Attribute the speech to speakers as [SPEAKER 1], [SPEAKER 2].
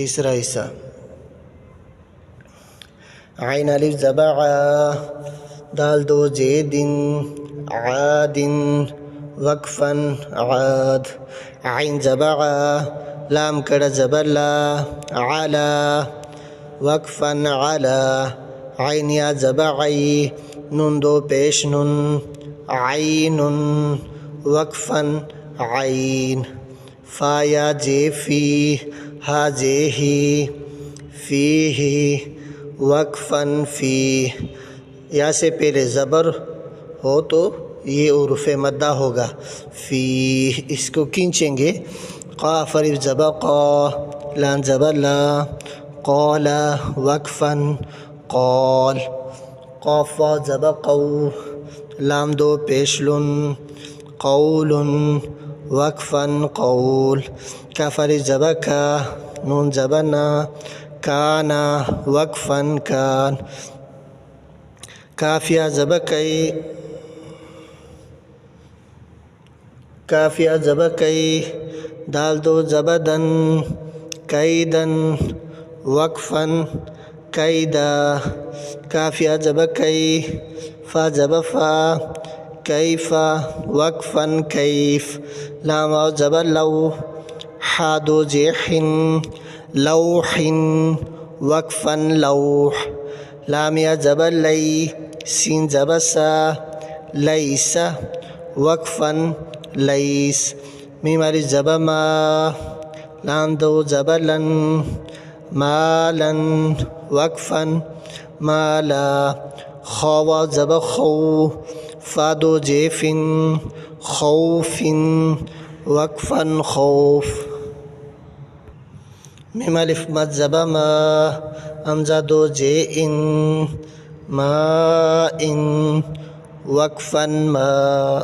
[SPEAKER 1] تیسرا حصہ عین الف زبر ع، دال دو زید عاد، وقفا عاد. عین زبر ع، لام کڑ زبر لا، علا، وقفا علا. عین یا زبر عی، نون دو پیش نون، عین، وقفا عین. فا یا جے فی، ہا جے ہی، فیہ، وقفا فی. یا سے پہلے زبر ہو تو یہ حروف مدہ ہوگا. فی اس کو کھینچیں گے. قاف الف زبر قا، لام زبر لا، قال، وقفا قال. قاف واو زبر قو، لام دو پیش لن، قول، وقفا قول. کاف الف زبر کا، نون زبر نا، کانا، وقفا کان. کاف یا زبر کئی، کاف یا زبر کئی، دال دو زبر دن، کیدن، وقفا کیدا. کاف یا زبر کئی، فا زبر فا، کیفا، وقفا کیف. لام واو زبر لو، حا دو زیح، لوح، وقفا لوح. لام یا زبر لی، سین زبر سا، لیس، وقفا لیس. میم الف زبر ما، لام دو زبر لن، مالا، وقفا مالا. خا واو زبر خو، فا دو جیف، خوف، وقفا خوف. میم الف مد زبر ما، حمزہ دو جے ان، ماء، وقفا ماء.